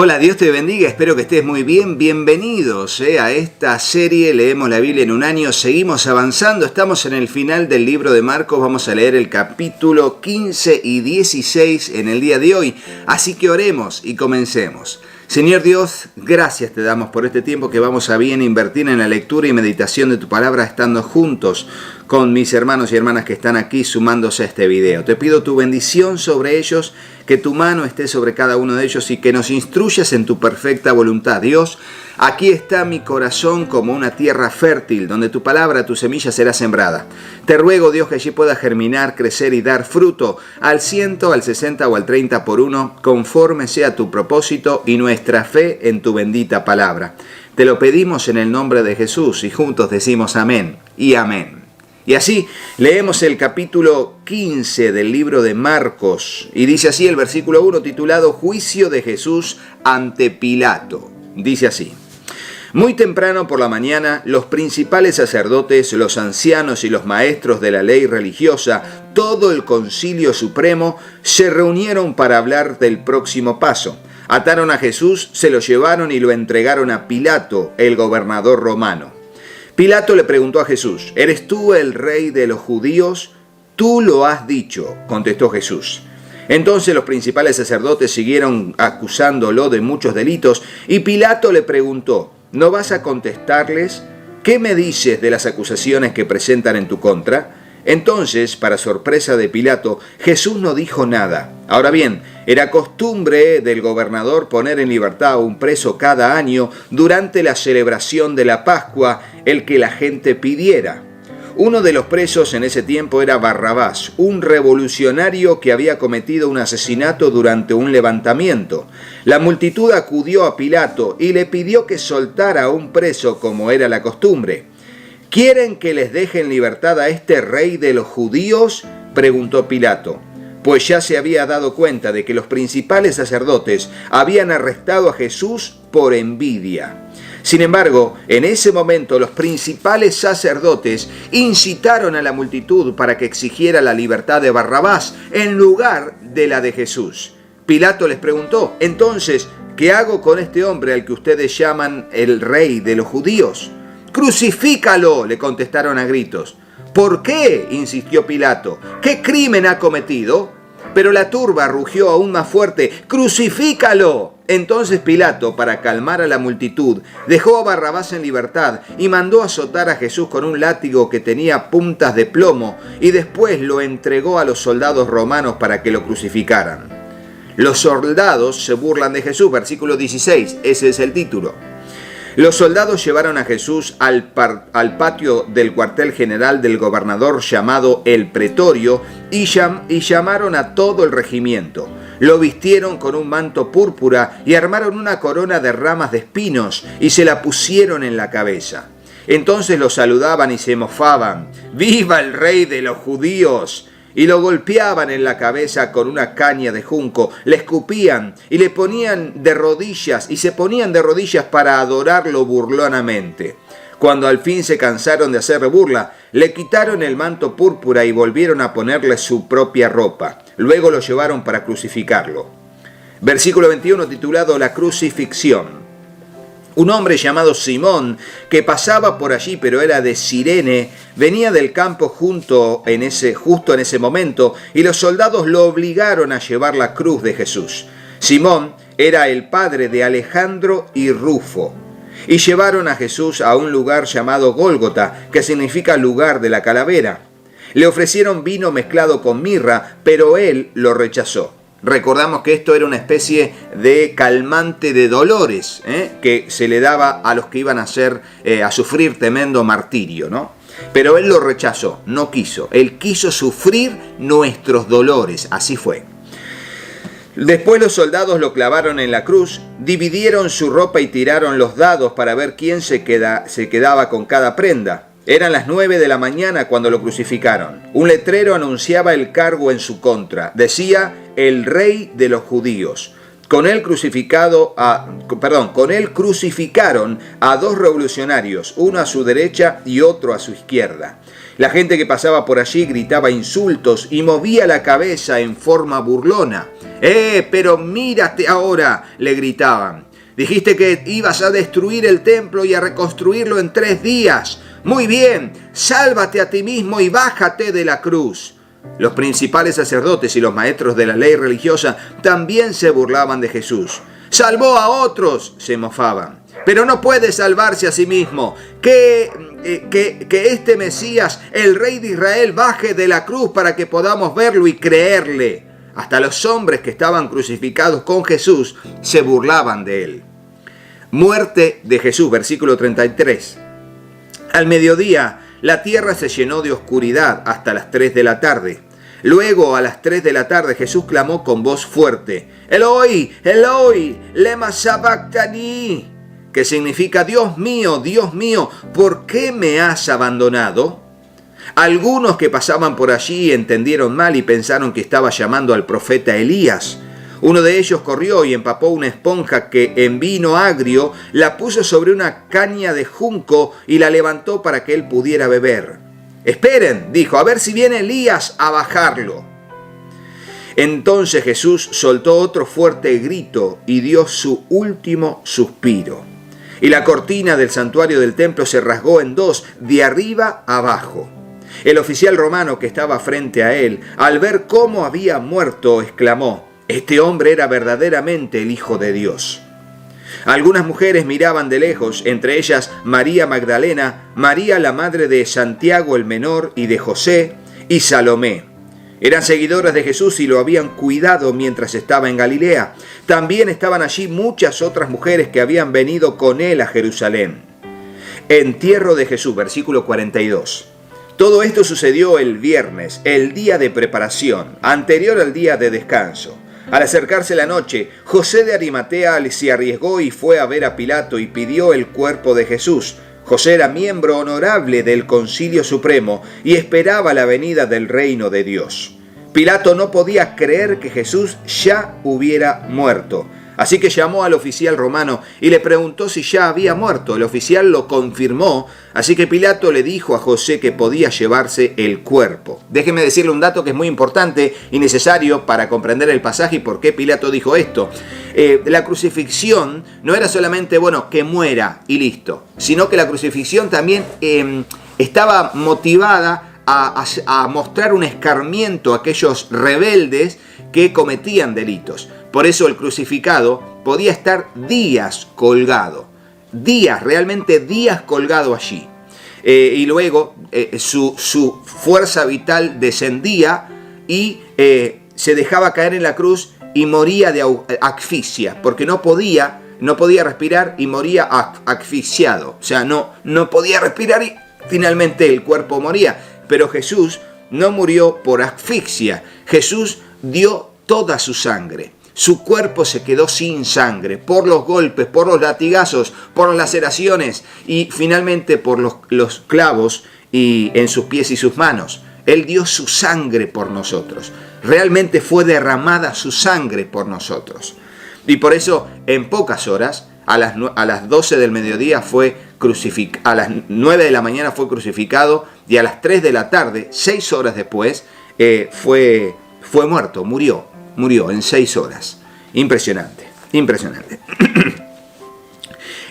Hola, Dios te bendiga, espero que estés muy bien. Bienvenidos a esta serie Leemos la Biblia en un año. Seguimos avanzando, estamos en el final del libro de Marcos. Vamos a leer el capítulo 15 y 16 en el día de hoy. Así que oremos y comencemos. Señor Dios, gracias te damos por este tiempo que vamos a bien invertir en la lectura y meditación de tu palabra, estando juntos con mis hermanos y hermanas que están aquí sumándose a este video. Te pido tu bendición sobre ellos, que tu mano esté sobre cada uno de ellos y que nos instruyas en tu perfecta voluntad. Dios, aquí está mi corazón como una tierra fértil, donde tu palabra, tu semilla será sembrada. Te ruego, Dios, que allí pueda germinar, crecer y dar fruto al 100, al 60 o al 30 por uno, conforme sea tu propósito y nuestra fe en tu bendita palabra. Te lo pedimos en el nombre de Jesús y juntos decimos amén y amén. Y así leemos el capítulo 15 del libro de Marcos y dice así el versículo 1 titulado Juicio de Jesús ante Pilato. Dice así: Muy temprano por la mañana, los principales sacerdotes, los ancianos y los maestros de la ley religiosa, todo el concilio supremo, se reunieron para hablar del próximo paso. Ataron a Jesús, se lo llevaron y lo entregaron a Pilato, el gobernador romano. Pilato le preguntó a Jesús: ¿Eres tú el rey de los judíos? Tú lo has dicho, contestó Jesús. Entonces los principales sacerdotes siguieron acusándolo de muchos delitos y Pilato le preguntó: ¿No vas a contestarles? ¿Qué me dices de las acusaciones que presentan en tu contra? Entonces, para sorpresa de Pilato, Jesús no dijo nada. Ahora bien, era costumbre del gobernador poner en libertad a un preso cada año durante la celebración de la Pascua, el que la gente pidiera. Uno de los presos en ese tiempo era Barrabás, un revolucionario que había cometido un asesinato durante un levantamiento. La multitud acudió a Pilato y le pidió que soltara a un preso como era la costumbre. ¿Quieren que les deje en libertad a este rey de los judíos?, preguntó Pilato, pues ya se había dado cuenta de que los principales sacerdotes habían arrestado a Jesús por envidia. Sin embargo, en ese momento los principales sacerdotes incitaron a la multitud para que exigiera la libertad de Barrabás en lugar de la de Jesús. Pilato les preguntó: entonces, ¿qué hago con este hombre al que ustedes llaman el rey de los judíos? «¡Crucifícalo!», le contestaron a gritos. «¿Por qué?», insistió Pilato. «¿Qué crimen ha cometido?». Pero la turba rugió aún más fuerte: «¡Crucifícalo!». Entonces Pilato, para calmar a la multitud, dejó a Barrabás en libertad y mandó azotar a Jesús con un látigo que tenía puntas de plomo y después lo entregó a los soldados romanos para que lo crucificaran. Los soldados se burlan de Jesús, versículo 16, ese es el título. Los soldados llevaron a Jesús al patio del cuartel general del gobernador llamado el Pretorio y llamaron a todo el regimiento. Lo vistieron con un manto púrpura y armaron una corona de ramas de espinos y se la pusieron en la cabeza. Entonces lo saludaban y se mofaban: «¡Viva el rey de los judíos!». Y lo golpeaban en la cabeza con una caña de junco, le escupían y le ponían de rodillas y se ponían de rodillas para adorarlo burlonamente. Cuando al fin se cansaron de hacerle burla, le quitaron el manto púrpura y volvieron a ponerle su propia ropa. Luego lo llevaron para crucificarlo. Versículo 21 titulado La crucifixión. Un hombre llamado Simón, que pasaba por allí pero era de Cirene, venía del campo justo en ese momento y los soldados lo obligaron a llevar la cruz de Jesús. Simón era el padre de Alejandro y Rufo. Y llevaron a Jesús a un lugar llamado Gólgota, que significa lugar de la calavera. Le ofrecieron vino mezclado con mirra, pero él lo rechazó. Recordamos que esto era una especie de calmante de dolores, que se le daba a los que iban a sufrir tremendo martirio, ¿no? Pero él lo rechazó, no quiso. Él quiso sufrir nuestros dolores, así fue. Después los soldados lo clavaron en la cruz, dividieron su ropa y tiraron los dados para ver quién se quedaba con cada prenda. Eran las 9 de la mañana cuando lo crucificaron. Un letrero anunciaba el cargo en su contra. Decía: «El rey de los judíos». Con él crucificaron a dos revolucionarios, uno a su derecha y otro a su izquierda. La gente que pasaba por allí gritaba insultos y movía la cabeza en forma burlona. Pero mírate ahora, le gritaban. Dijiste que ibas a destruir el templo y a reconstruirlo en 3 días. Muy bien, sálvate a ti mismo y bájate de la cruz. Los principales sacerdotes y los maestros de la ley religiosa también se burlaban de Jesús. Salvó a otros, se mofaban, pero no puede salvarse a sí mismo. Que este Mesías, el Rey de Israel, baje de la cruz para que podamos verlo y creerle. Hasta los hombres que estaban crucificados con Jesús se burlaban de él. Muerte de Jesús, versículo 33. Al mediodía, la tierra se llenó de oscuridad hasta las 3 de la tarde. Luego, a las 3 de la tarde, Jesús clamó con voz fuerte: Eloi, Eloi, lema sabactani, que significa: Dios mío, ¿por qué me has abandonado? Algunos que pasaban por allí entendieron mal y pensaron que estaba llamando al profeta Elías. Uno de ellos corrió y empapó una esponja que en vino agrio la puso sobre una caña de junco y la levantó para que él pudiera beber. Esperen, dijo, a ver si viene Elías a bajarlo. Entonces Jesús soltó otro fuerte grito y dio su último suspiro. Y la cortina del santuario del templo se rasgó en 2, de arriba a abajo. El oficial romano que estaba frente a él, al ver cómo había muerto, exclamó: Este hombre era verdaderamente el Hijo de Dios. Algunas mujeres miraban de lejos, entre ellas María Magdalena, María la madre de Santiago el menor y de José, y Salomé. Eran seguidoras de Jesús y lo habían cuidado mientras estaba en Galilea. También estaban allí muchas otras mujeres que habían venido con él a Jerusalén. Entierro de Jesús, versículo 42. Todo esto sucedió el viernes, el día de preparación, anterior al día de descanso. Al acercarse la noche, José de Arimatea se arriesgó y fue a ver a Pilato y pidió el cuerpo de Jesús. José era miembro honorable del Concilio Supremo y esperaba la venida del reino de Dios. Pilato no podía creer que Jesús ya hubiera muerto. Así que llamó al oficial romano y le preguntó si ya había muerto. El oficial lo confirmó, así que Pilato le dijo a José que podía llevarse el cuerpo. Déjeme decirle un dato que es muy importante y necesario para comprender el pasaje y por qué Pilato dijo esto. La crucifixión no era solamente, que muera y listo, sino que la crucifixión también estaba motivada a mostrar un escarmiento a aquellos rebeldes que cometían delitos. Por eso el crucificado podía estar días colgado, realmente días colgado allí. Y luego su fuerza vital descendía y se dejaba caer en la cruz y moría de asfixia, porque no podía respirar y moría asfixiado. O sea, no podía respirar y finalmente el cuerpo moría. Pero Jesús no murió por asfixia. Jesús dio toda su sangre. Su cuerpo se quedó sin sangre por los golpes, por los latigazos, por las laceraciones y finalmente por los clavos y en sus pies y sus manos. Él dio su sangre por nosotros. Realmente fue derramada su sangre por nosotros. Y por eso en pocas horas, a las 12 del mediodía fue crucificado, a las 9 de la mañana fue crucificado y a las 3 de la tarde, 6 horas después, fue muerto, murió en 6 horas. Impresionante.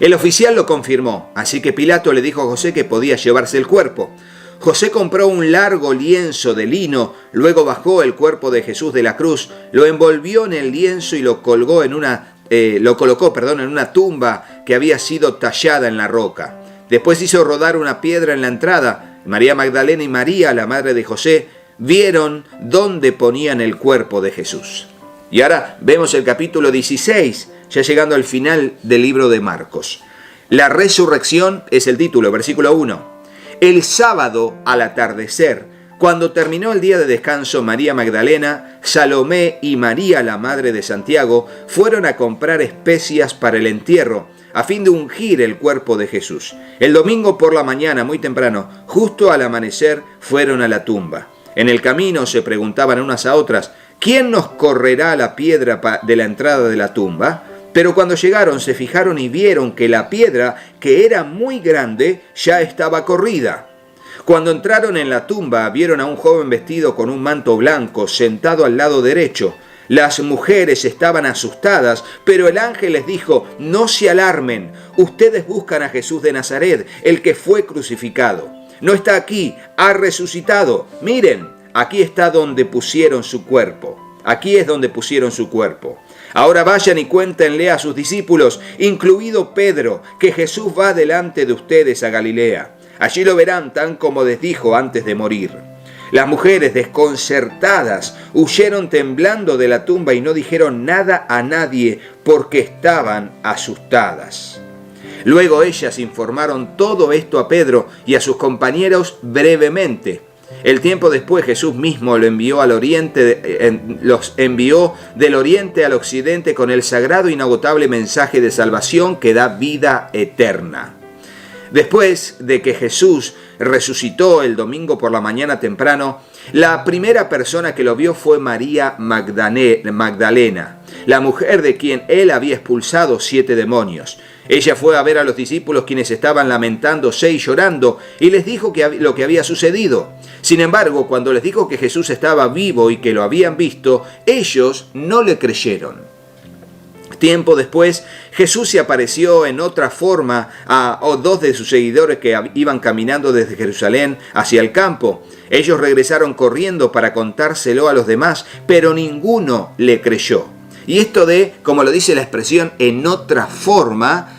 El oficial lo confirmó, así que Pilato le dijo a José que podía llevarse el cuerpo. José compró un largo lienzo de lino, luego bajó el cuerpo de Jesús de la cruz, lo envolvió en el lienzo y lo colocó en una tumba que había sido tallada en la roca. Después hizo rodar una piedra en la entrada. María Magdalena y María, la madre de José, vieron dónde ponían el cuerpo de Jesús. Y ahora vemos el capítulo 16, ya llegando al final del libro de Marcos. La resurrección es el título, versículo 1. El sábado al atardecer, cuando terminó el día de descanso, María Magdalena, Salomé y María, la madre de Santiago, fueron a comprar especias para el entierro, a fin de ungir el cuerpo de Jesús. El domingo por la mañana, muy temprano, justo al amanecer, fueron a la tumba. En el camino se preguntaban unas a otras: ¿quién nos correrá la piedra de la entrada de la tumba? Pero cuando llegaron se fijaron y vieron que la piedra, que era muy grande, ya estaba corrida. Cuando entraron en la tumba, vieron a un joven vestido con un manto blanco, sentado al lado derecho. Las mujeres estaban asustadas, pero el ángel les dijo: no se alarmen, ustedes buscan a Jesús de Nazaret, el que fue crucificado. No está aquí, ha resucitado. Miren, aquí está donde pusieron su cuerpo. Aquí es donde pusieron su cuerpo. Ahora vayan y cuéntenle a sus discípulos, incluido Pedro, que Jesús va delante de ustedes a Galilea. Allí lo verán tan como les dijo antes de morir. Las mujeres, desconcertadas, huyeron temblando de la tumba y no dijeron nada a nadie porque estaban asustadas. Luego ellas informaron todo esto a Pedro y a sus compañeros brevemente. El tiempo después Jesús mismo los envió del oriente al occidente con el sagrado e inagotable mensaje de salvación que da vida eterna. Después de que Jesús resucitó el domingo por la mañana temprano, la primera persona que lo vio fue María Magdalena, la mujer de quien él había expulsado 7 demonios. Ella fue a ver a los discípulos, quienes estaban lamentándose y llorando, y les dijo lo que había sucedido. Sin embargo, cuando les dijo que Jesús estaba vivo y que lo habían visto, ellos no le creyeron. Tiempo después, Jesús se apareció en otra forma a 2 de sus seguidores que iban caminando desde Jerusalén hacia el campo. Ellos regresaron corriendo para contárselo a los demás, pero ninguno le creyó. Y esto de, como lo dice la expresión, en otra forma,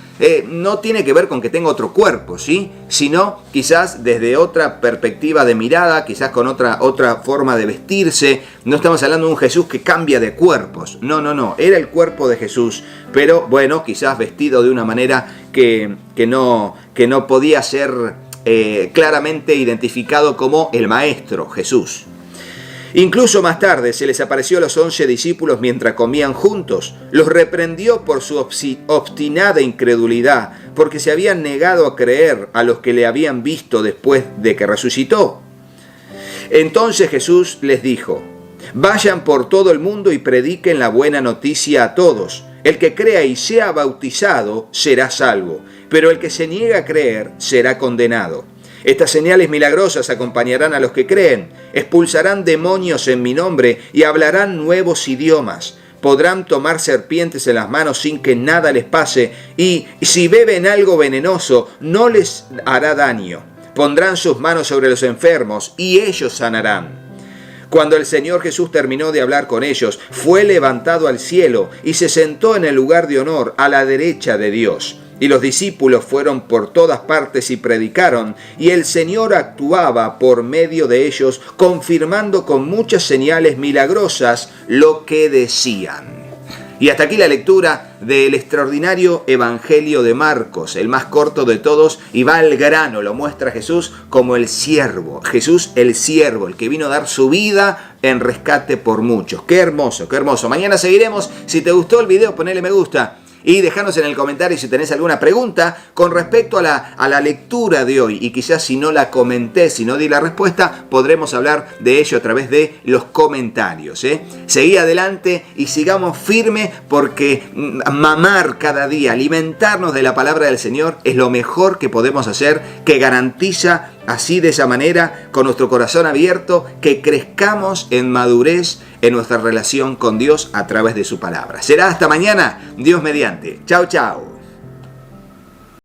no tiene que ver con que tenga otro cuerpo, ¿sí? Sino quizás desde otra perspectiva de mirada, quizás con otra forma de vestirse. No estamos hablando de un Jesús que cambia de cuerpos. No. Era el cuerpo de Jesús, pero bueno, quizás vestido de una manera que no podía ser claramente identificado como el Maestro Jesús. Incluso más tarde se les apareció a los 11 discípulos mientras comían juntos. Los reprendió por su obstinada incredulidad, porque se habían negado a creer a los que le habían visto después de que resucitó. Entonces Jesús les dijo: vayan por todo el mundo y prediquen la buena noticia a todos. El que crea y sea bautizado será salvo, pero el que se niega a creer será condenado. Estas señales milagrosas acompañarán a los que creen. Expulsarán demonios en mi nombre y hablarán nuevos idiomas. Podrán tomar serpientes en las manos sin que nada les pase, y si beben algo venenoso no les hará daño. Pondrán sus manos sobre los enfermos y ellos sanarán. Cuando el Señor Jesús terminó de hablar con ellos, fue levantado al cielo y se sentó en el lugar de honor a la derecha de Dios. Y los discípulos fueron por todas partes y predicaron, y el Señor actuaba por medio de ellos, confirmando con muchas señales milagrosas lo que decían. Y hasta aquí la lectura del extraordinario Evangelio de Marcos, el más corto de todos, y va al grano, lo muestra Jesús como el siervo. Jesús el siervo, el que vino a dar su vida en rescate por muchos. Qué hermoso, qué hermoso. Mañana seguiremos. Si te gustó el video, ponele me gusta. Y dejanos en el comentario si tenés alguna pregunta con respecto a la lectura de hoy. Y quizás si no la comenté, si no di la respuesta, podremos hablar de ello a través de los comentarios. Seguí adelante y sigamos firme, porque mamar cada día, alimentarnos de la palabra del Señor es lo mejor que podemos hacer, que garantiza así, de esa manera, con nuestro corazón abierto, que crezcamos en madurez en nuestra relación con Dios a través de su palabra. Será hasta mañana, Dios mediante. Chao, chao.